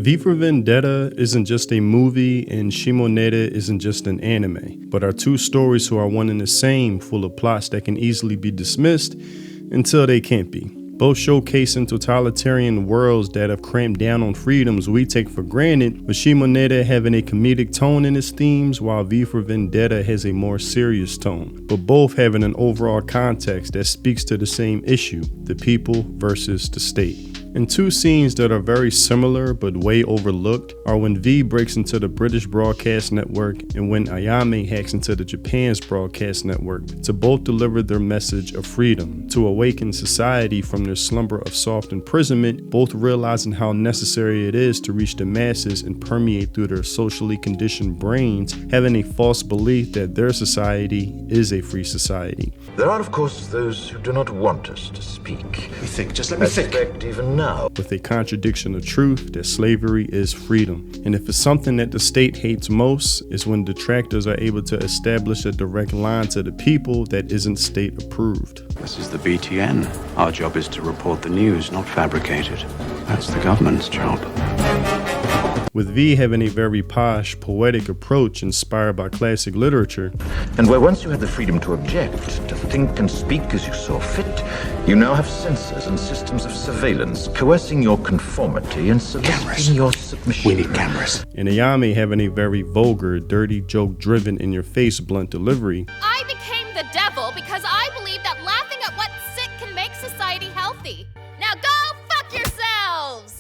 V for Vendetta isn't just a movie and Shimoneta isn't just an anime, but are two stories who are one and the same, full of plots that can easily be dismissed until they can't be. Both showcasing totalitarian worlds that have cramped down on freedoms we take for granted, with Shimoneta having a comedic tone in its themes while V for Vendetta has a more serious tone, but both having an overall context that speaks to the same issue, the people versus the state. And two scenes that are very similar but way overlooked are when V breaks into the British broadcast network and when Ayame hacks into the Japan's broadcast network to both deliver their message of freedom, to awaken society from their slumber of soft imprisonment, both realizing how necessary it is to reach the masses and permeate through their socially conditioned brains, having a false belief that their society is a free society. There are, of course, those who do not want us to speak. We think, just let me think. Even now. With a contradiction of truth that slavery is freedom. And if it's something that the state hates most, is when detractors are able to establish a direct line to the people that isn't state approved. This is the BTN. Our job is to report the news, not fabricate it. That's the government's job. With V having a very posh, poetic approach inspired by classic literature. And where once you had the freedom to object, to think and speak as you saw fit, you now have censors and systems of surveillance coercing your conformity and soliciting your submission. We need cameras. And Ayame having a very vulgar, dirty, joke-driven, in-your-face, blunt delivery. I became the devil because I believe that laughing at what's sick can make society healthy. Now go fuck yourselves!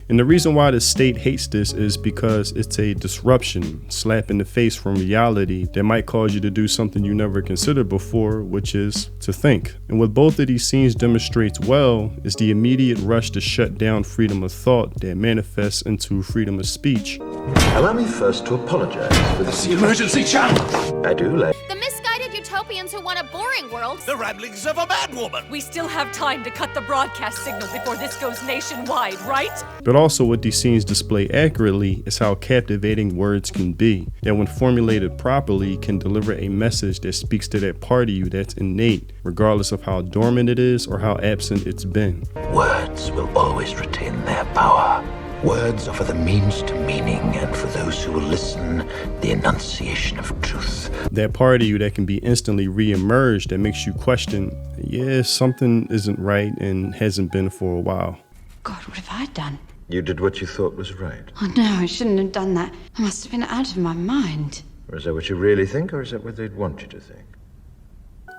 And the reason why the state hates this is because it's a disruption, slap in the face from reality that might cause you to do something you never considered before, which is to think. And what both of these scenes demonstrates well is the immediate rush to shut down freedom of thought that manifests into freedom of speech. Allow me first to apologize for That's the emergency channel. I do like The misguided utopians who want a boring world. The ramblings of a madwoman. We still have time to cut the broadcast signal before this goes nationwide, right? But also what these scenes display accurately is how captivating words can be, that when formulated properly can deliver a message that speaks to that part of you that's innate, regardless of how dormant it is or how absent it's been. words will always retain their power. Words offer the means to meaning, and for those who will listen, the enunciation of truth. That part of you that can be instantly re-emerged that makes you question, yeah, something isn't right and hasn't been for a while. God, what have I done? You did what you thought was right. Oh no, I shouldn't have done that. I must have been out of my mind. Or is that what you really think, or is that what they'd want you to think?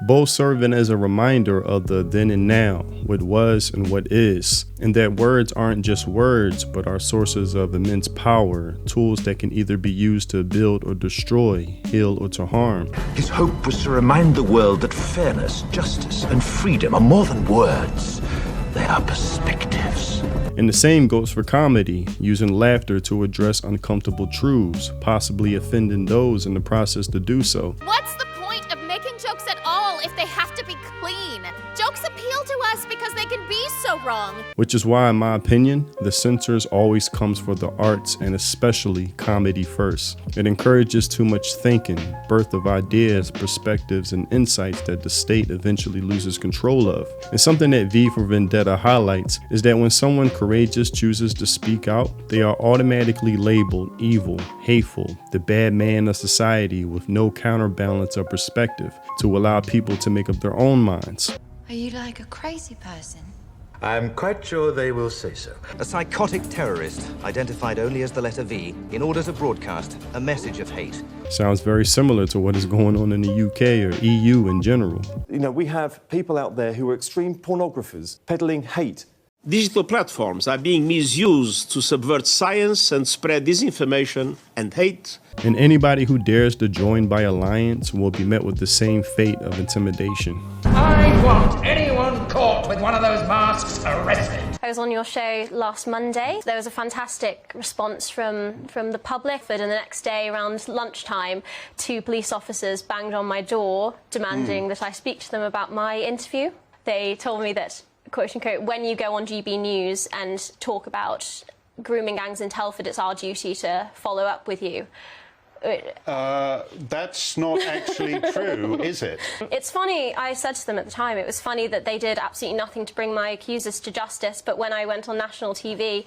Both serving as a reminder of the then and now, what was and what is, and that words aren't just words, but are sources of immense power, tools that can either be used to build or destroy, heal or to harm. His hope was to remind the world that fairness, justice, and freedom are more than words. They are perspectives. And the same goes for comedy, using laughter to address uncomfortable truths, possibly offending those in the process to do so. What's the point of making jokes at all if they have to be clean? Jokes appeal to us because they can be so wrong. Which is why, in my opinion, the censors always comes for the arts and especially comedy first. It encourages too much thinking, birth of ideas, perspectives, and insights that the state eventually loses control of. And something that V for Vendetta highlights is that when someone courageous chooses to speak out, they are automatically labeled evil, hateful, the bad man of society with no counterbalance or perspective to allow people to make up their own minds. Are you like a crazy person? I'm quite sure they will say so. A psychotic terrorist, identified only as the letter V, in order to broadcast a message of hate. Sounds very similar to what is going on in the UK or EU in general. You know, we have people out there who are extreme pornographers peddling hate. Digital platforms are being misused to subvert science and spread disinformation and hate. And anybody who dares to join by alliance will be met with the same fate of intimidation. I want anyone caught with one of those masks arrested. I was on your show last Monday. There was a fantastic response from the public. And the next day, around lunchtime, 2 police officers banged on my door demanding that I speak to them about my interview. They told me that, quote unquote, when you go on GB News and talk about grooming gangs in Telford, it's our duty to follow up with you. That's not actually true, is it? It's funny, I said to them at the time, it was funny that they did absolutely nothing to bring my accusers to justice, but when I went on national TV,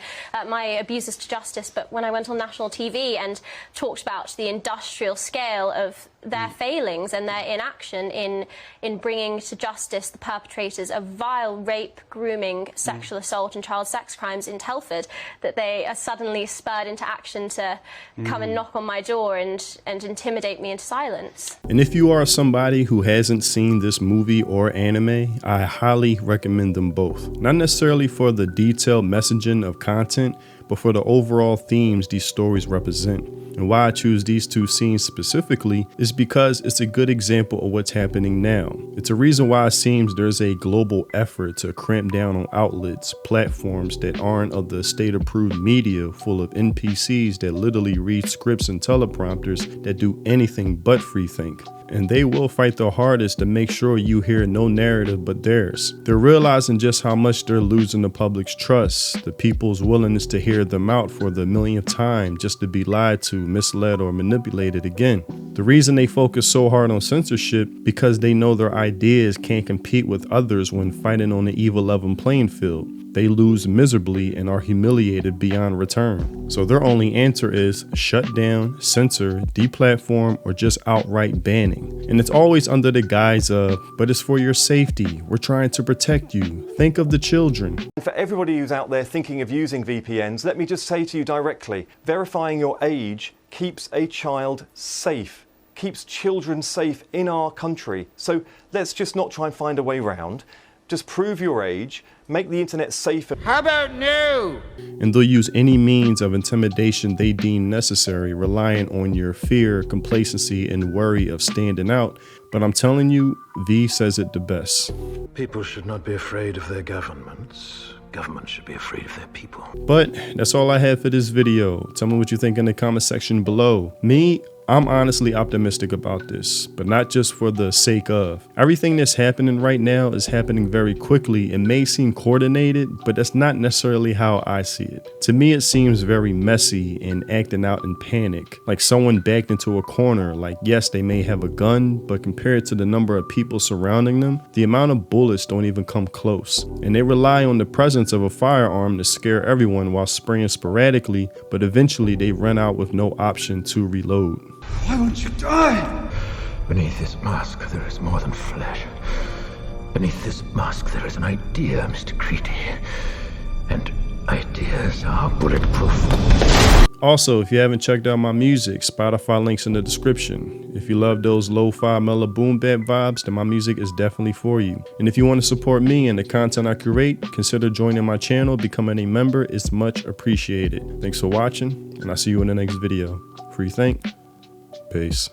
my abusers to justice, but when I went on national TV and talked about the industrial scale of their failings and their inaction in bringing to justice the perpetrators of vile rape, grooming, sexual assault and child sex crimes in Telford, that they are suddenly spurred into action to come and knock on my door and intimidate me into silence. And if you are somebody who hasn't seen this movie or anime, I highly recommend them both. Not necessarily for the detailed messaging of content, but for the overall themes these stories represent. And why I choose these two scenes specifically is because it's a good example of what's happening now. It's a reason why it seems there's a global effort to cramp down on outlets, platforms that aren't of the state-approved media full of NPCs that literally read scripts and teleprompters that do anything but free think. And they will fight their hardest to make sure you hear no narrative but theirs. They're realizing just how much they're losing the public's trust, the people's willingness to hear them out for the millionth time just to be lied to, misled, or manipulated again. The reason they focus so hard on censorship because they know their ideas can't compete with others when fighting on the evil level playing field. They lose miserably and are humiliated beyond return. So their only answer is shut down, censor, deplatform, or just outright banning. And it's always under the guise of, but it's for your safety. We're trying to protect you. Think of the children. For everybody who's out there thinking of using VPNs, let me just say to you directly, verifying your age keeps a child safe, keeps children safe in our country. So let's just not try and find a way around. Just prove your age, make the internet safer. How about no? And they'll use any means of intimidation they deem necessary, relying on your fear, complacency, and worry of standing out. But I'm telling you, V says it the best. People should not be afraid of their governments. Governments should be afraid of their people. But that's all I have for this video. Tell me what you think in the comment section below. I'm honestly optimistic about this, but not just for the sake of. Everything that's happening right now is happening very quickly. It may seem coordinated, but that's not necessarily how I see it. To me, it seems very messy and acting out in panic, like someone backed into a corner. Like, yes, they may have a gun, but compared to the number of people surrounding them, the amount of bullets don't even come close. And they rely on the presence of a firearm to scare everyone while spraying sporadically, but eventually they run out with no option to reload. Why won't you die? Beneath this mask, there is more than flesh. Beneath this mask, there is an idea, Mr. Creedy. And ideas are bulletproof. Also, if you haven't checked out my music, Spotify links in the description. If you love those lo-fi mellow boom bap vibes, then my music is definitely for you. And if you want to support me and the content I create, consider joining my channel. Becoming a member is much appreciated. Thanks for watching, and I'll see you in the next video. Free think. Peace.